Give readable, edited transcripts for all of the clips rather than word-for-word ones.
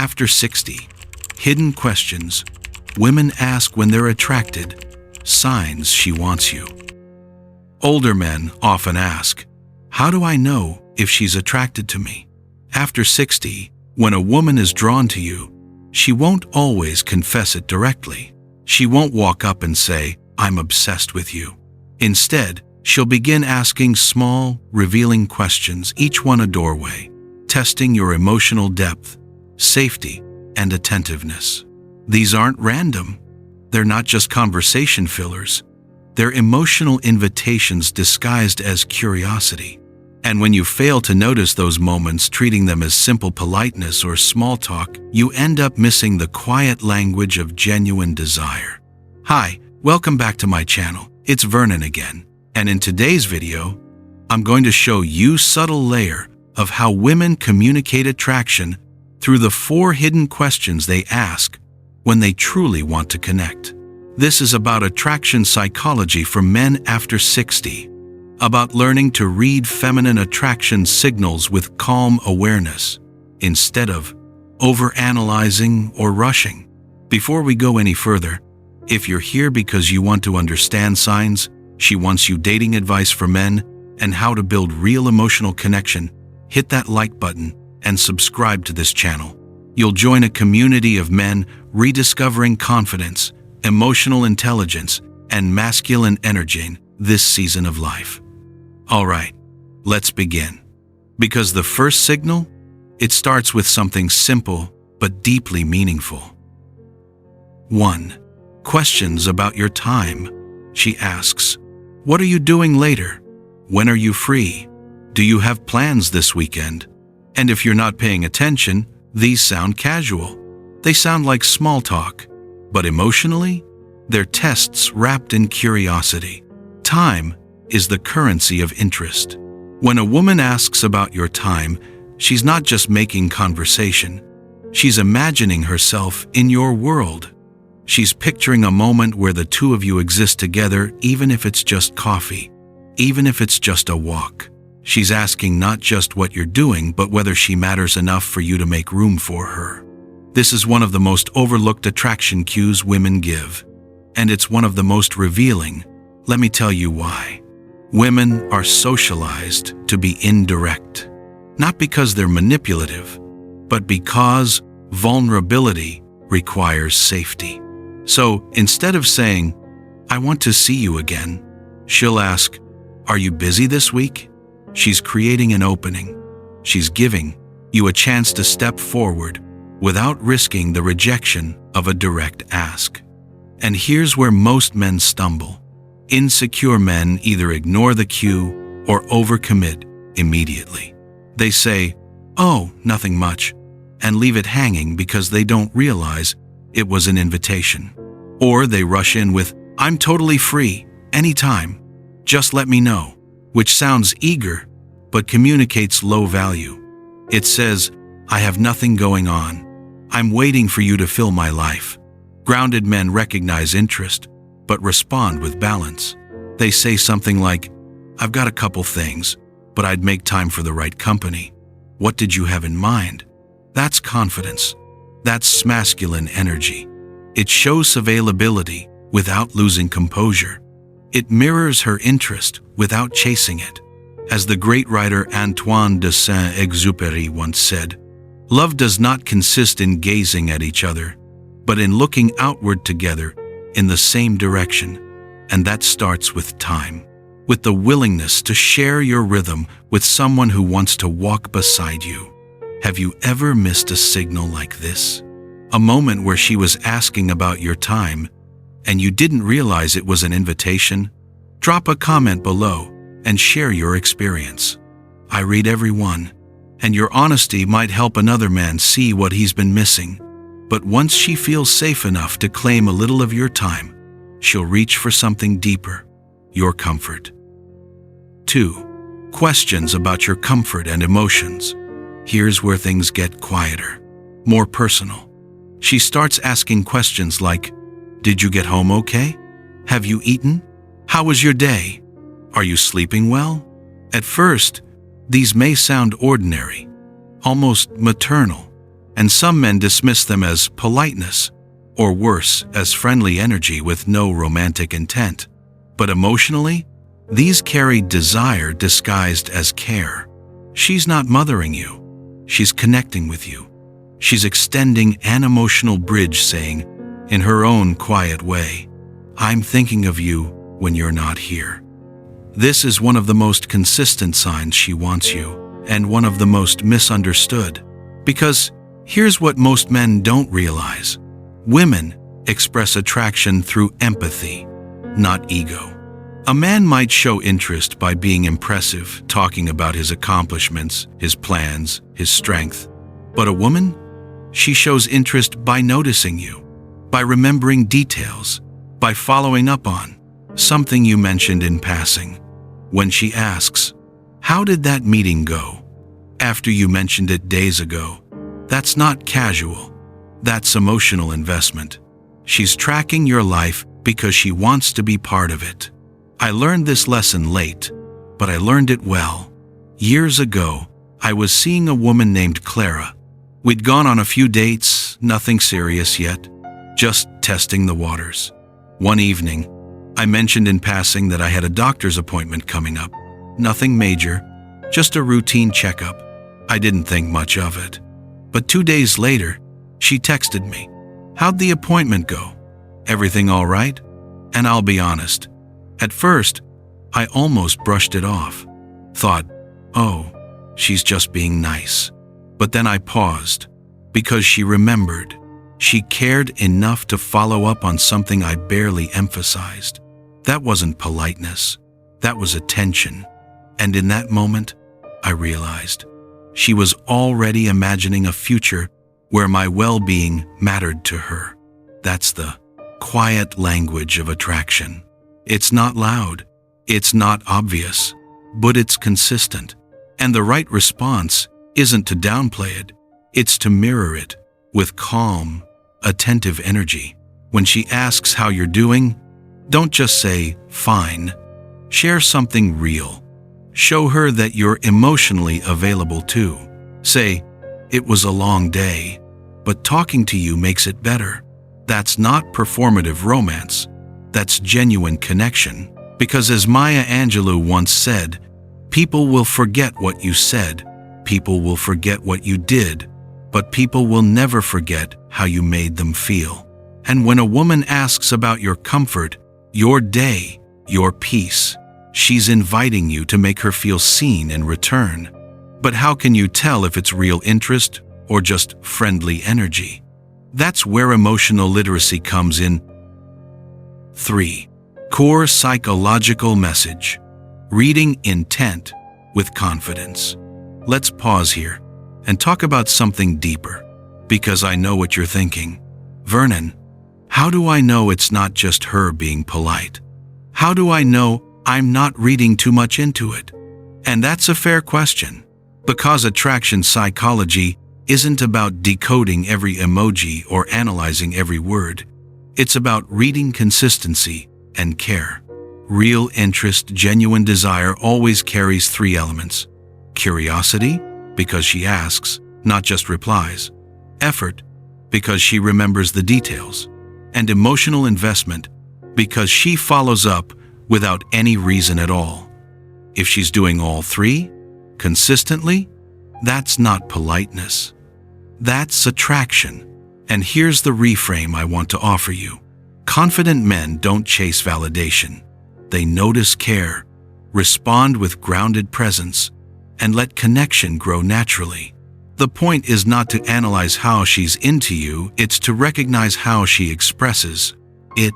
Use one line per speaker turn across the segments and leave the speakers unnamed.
After 60. Hidden questions. Women ask when they're attracted. Signs she wants you. Older men often ask, how do I know if she's attracted to me? After 60, when a woman is drawn to you, she won't always confess it directly. She won't walk up and say, I'm obsessed with you. Instead, she'll begin asking small, revealing questions, each one a doorway, testing your emotional depth, safety, and attentiveness. These aren't random. They're not just conversation fillers. They're emotional invitations disguised as curiosity. And when you fail to notice those moments, treating them as simple politeness or small talk, you end up missing the quiet language of genuine desire. Hi, welcome back to my channel. It's Vernon again. And in today's video, I'm going to show you a subtle layer of how women communicate attraction through the 4 hidden questions they ask when they truly want to connect. This is about attraction psychology for men after 60, about learning to read feminine attraction signals with calm awareness instead of overanalyzing or rushing. Before we go any further, if you're here because you want to understand signs she wants you, dating advice for men, and how to build real emotional connection, hit that like button and subscribe to this channel. You'll join a community of men rediscovering confidence, emotional intelligence, and masculine energy this season of life. All right, let's begin. Because the first signal, it starts with something simple but deeply meaningful. 1. Questions about your time. She asks, what are you doing later? When are you free? Do you have plans this weekend? And if you're not paying attention, these sound casual. They sound like small talk, but emotionally, they're tests wrapped in curiosity. Time is the currency of interest. When a woman asks about your time, she's not just making conversation. She's imagining herself in your world. She's picturing a moment where the two of you exist together, even if it's just coffee, even if it's just a walk. She's asking not just what you're doing, but whether she matters enough for you to make room for her. This is one of the most overlooked attraction cues women give, and it's one of the most revealing. Let me tell you why. Women are socialized to be indirect, not because they're manipulative, but because vulnerability requires safety. So instead of saying, I want to see you again, she'll ask, are you busy this week? She's creating an opening. She's giving you a chance to step forward without risking the rejection of a direct ask. And here's where most men stumble. Insecure men either ignore the cue or overcommit immediately. They say, oh, nothing much, and leave it hanging because they don't realize it was an invitation. Or they rush in with, I'm totally free, anytime, just let me know, which sounds eager, but communicates low value. It says, I have nothing going on. I'm waiting for you to fill my life. Grounded men recognize interest, but respond with balance. They say something like, I've got a couple things, but I'd make time for the right company. What did you have in mind? That's confidence. That's masculine energy. It shows availability without losing composure. It mirrors her interest without chasing it. As the great writer Antoine de Saint-Exupéry once said, love does not consist in gazing at each other, but in looking outward together in the same direction. And that starts with time, with the willingness to share your rhythm with someone who wants to walk beside you. Have you ever missed a signal like this? A moment where she was asking about your time, and you didn't realize it was an invitation? Drop a comment below and share your experience. I read every one, and your honesty might help another man see what he's been missing. But once she feels safe enough to claim a little of your time, she'll reach for something deeper, your comfort. 2. Questions about your comfort and emotions. Here's where things get quieter, more personal. She starts asking questions like, did you get home okay? Have you eaten? How was your day? Are you sleeping well? At first, these may sound ordinary, almost maternal, and some men dismiss them as politeness, or worse, as friendly energy with no romantic intent. But emotionally, these carry desire disguised as care. She's not mothering you. She's connecting with you. She's extending an emotional bridge, saying, in her own quiet way, I'm thinking of you when you're not here. This is one of the most consistent signs she wants you, and one of the most misunderstood. Because here's what most men don't realize. Women express attraction through empathy, not ego. A man might show interest by being impressive, talking about his accomplishments, his plans, his strength. But a woman? She shows interest by noticing you, by remembering details, by following up on something you mentioned in passing. When she asks, how did that meeting go? After you mentioned it days ago. That's not casual. That's emotional investment. She's tracking your life because she wants to be part of it. I learned this lesson late, but I learned it well. Years ago, I was seeing a woman named Clara. We'd gone on a few dates, nothing serious yet, just testing the waters. One evening, I mentioned in passing that I had a doctor's appointment coming up. Nothing major, just a routine checkup. I didn't think much of it. But 2 days later, she texted me. How'd the appointment go? Everything all right? And I'll be honest, at first, I almost brushed it off. Thought, oh, she's just being nice. But then I paused, because she remembered. She cared enough to follow up on something I barely emphasized. That wasn't politeness. That was attention. And in that moment, I realized she was already imagining a future where my well-being mattered to her. That's the quiet language of attraction. It's not loud, it's not obvious, but it's consistent. And the right response isn't to downplay it, it's to mirror it with calm, attentive energy. When she asks how you're doing, don't just say, fine. Share something real. Show her that you're emotionally available too. Say, it was a long day, but talking to you makes it better. That's not performative romance. That's genuine connection. Because as Maya Angelou once said, people will forget what you said, people will forget what you did, but people will never forget how you made them feel. And when a woman asks about your comfort, your day, your peace, she's inviting you to make her feel seen in return. But how can you tell if it's real interest or just friendly energy? That's where emotional literacy comes in. 3. Core psychological message. Reading intent with confidence. Let's pause here and talk about something deeper, because I know what you're thinking. Vernon, how do I know it's not just her being polite? How do I know I'm not reading too much into it? And that's a fair question, because attraction psychology isn't about decoding every emoji or analyzing every word. It's about reading consistency and care. Real interest, genuine desire always carries 3 elements. Curiosity, because she asks, not just replies. Effort, because she remembers the details. And emotional investment, because she follows up without any reason at all. If she's doing all 3, consistently, that's not politeness. That's attraction. And here's the reframe I want to offer you. Confident men don't chase validation. They notice care, respond with grounded presence, and let connection grow naturally. The point is not to analyze how she's into you, it's to recognize how she expresses it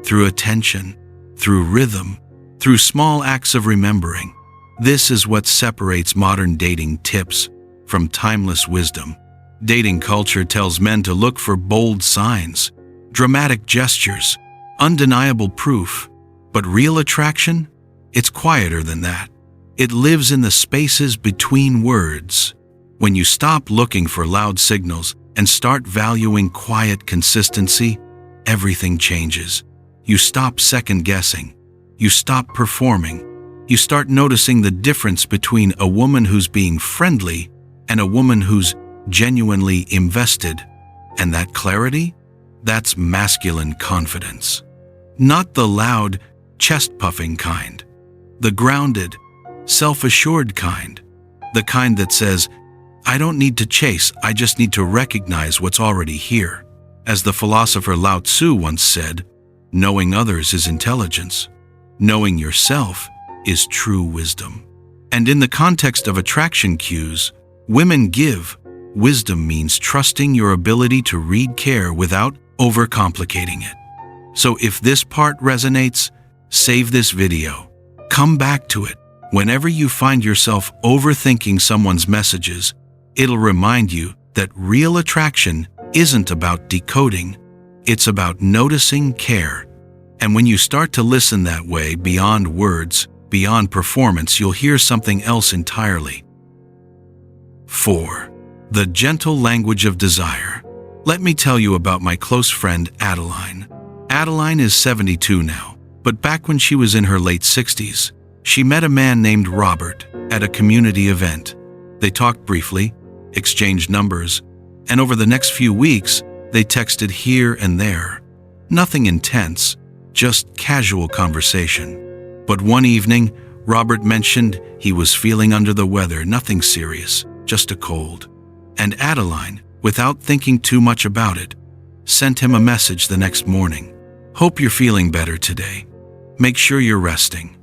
through attention, through rhythm, through small acts of remembering. This is what separates modern dating tips from timeless wisdom. Dating culture tells men to look for bold signs, dramatic gestures, undeniable proof. But real attraction? It's quieter than that. It lives in the spaces between words. When you stop looking for loud signals and start valuing quiet consistency, everything changes. You stop second-guessing. You stop performing. You start noticing the difference between a woman who's being friendly and a woman who's genuinely invested. And that clarity? That's masculine confidence. Not the loud, chest-puffing kind. The grounded, self-assured kind. The kind that says, I don't need to chase, I just need to recognize what's already here. As the philosopher Lao Tzu once said, knowing others is intelligence. Knowing yourself is true wisdom. And in the context of attraction cues, women give. Wisdom means trusting your ability to read care without overcomplicating it. So if this part resonates, save this video. Come back to it. Whenever you find yourself overthinking someone's messages, it'll remind you that real attraction isn't about decoding, it's about noticing care. And when you start to listen that way, beyond words, beyond performance, you'll hear something else entirely. 4. The gentle language of desire. Let me tell you about my close friend Adeline. Adeline is 72 now, but back when she was in her late 60s, she met a man named Robert at a community event. They talked briefly, exchanged numbers, and over the next few weeks, they texted here and there. Nothing intense, just casual conversation. But one evening, Robert mentioned he was feeling under the weather, nothing serious, just a cold. And Adeline, without thinking too much about it, sent him a message the next morning. Hope you're feeling better today. Make sure you're resting.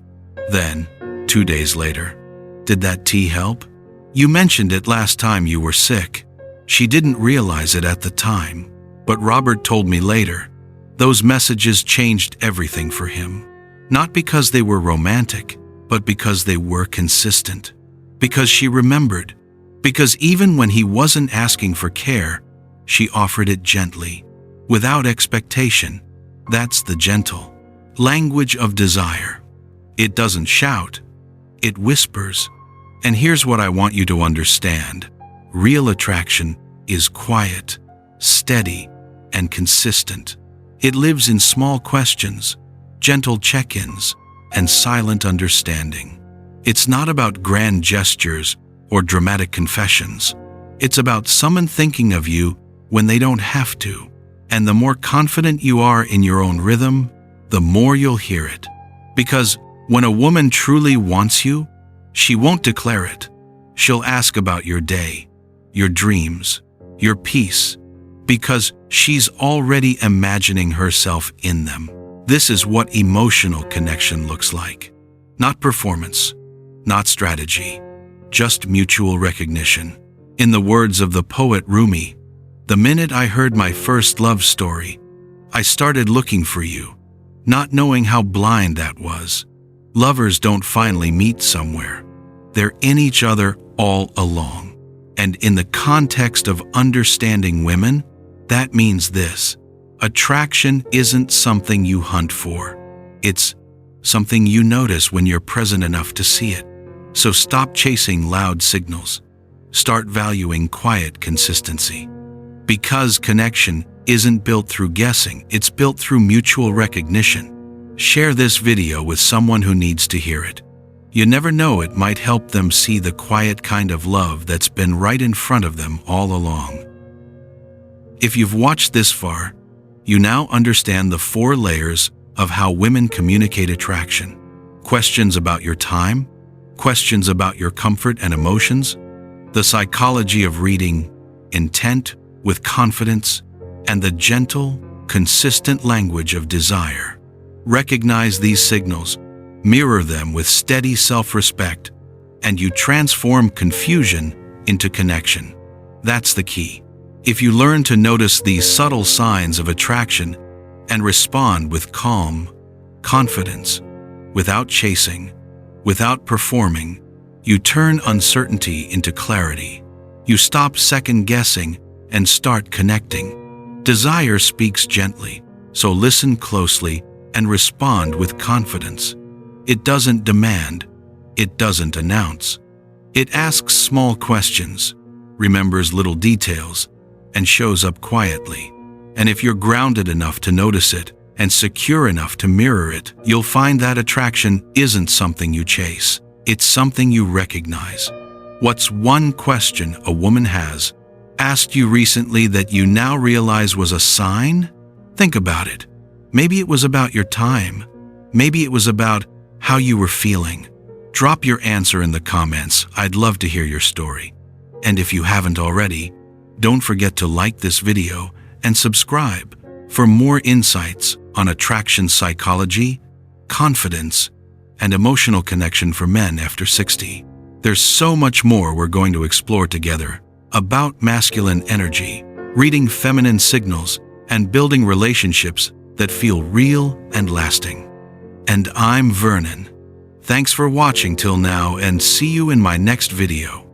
Then, 2 days later, did that tea help? You mentioned it last time you were sick. She didn't realize it at the time, but Robert told me later. Those messages changed everything for him. Not because they were romantic, but because they were consistent. Because she remembered. Because even when he wasn't asking for care, she offered it gently, without expectation. That's the gentle language of desire. It doesn't shout, it whispers. And here's what I want you to understand. Real attraction is quiet, steady, and consistent. It lives in small questions, gentle check-ins, and silent understanding. It's not about grand gestures or dramatic confessions. It's about someone thinking of you when they don't have to. And the more confident you are in your own rhythm, the more you'll hear it. Because when a woman truly wants you, she won't declare it. She'll ask about your day, your dreams, your peace, because she's already imagining herself in them. This is what emotional connection looks like. Not performance, not strategy, just mutual recognition. In the words of the poet Rumi, the minute I heard my first love story, I started looking for you, not knowing how blind that was. Lovers don't finally meet somewhere. They're in each other all along. And in the context of understanding women, that means this: attraction isn't something you hunt for. It's something you notice when you're present enough to see it. So stop chasing loud signals. Start valuing quiet consistency. Because connection isn't built through guessing, it's built through mutual recognition. Share this video with someone who needs to hear it. You never know, it might help them see the quiet kind of love that's been right in front of them all along. If you've watched this far, you now understand the 4 layers of how women communicate attraction. Questions about your time, questions about your comfort and emotions, the psychology of reading intent with confidence, and the gentle, consistent language of desire. Recognize these signals, mirror them with steady self-respect, and you transform confusion into connection. That's the key. If you learn to notice these subtle signs of attraction and respond with calm, confidence, without chasing, without performing, you turn uncertainty into clarity. You stop second-guessing and start connecting. Desire speaks gently, so listen closely and respond with confidence. It doesn't demand, it doesn't announce. It asks small questions, remembers little details, and shows up quietly. And if you're grounded enough to notice it and secure enough to mirror it, you'll find that attraction isn't something you chase, it's something you recognize. What's one question a woman has asked you recently that you now realize was a sign? Think about it. Maybe it was about your time. Maybe it was about how you were feeling. Drop your answer in the comments. I'd love to hear your story. And if you haven't already, don't forget to like this video and subscribe for more insights on attraction psychology, confidence, and emotional connection for men after 60. There's so much more we're going to explore together about masculine energy, reading feminine signals, and building relationships that feel real and lasting. And I'm Vernon. Thanks for watching till now, and see you in my next video.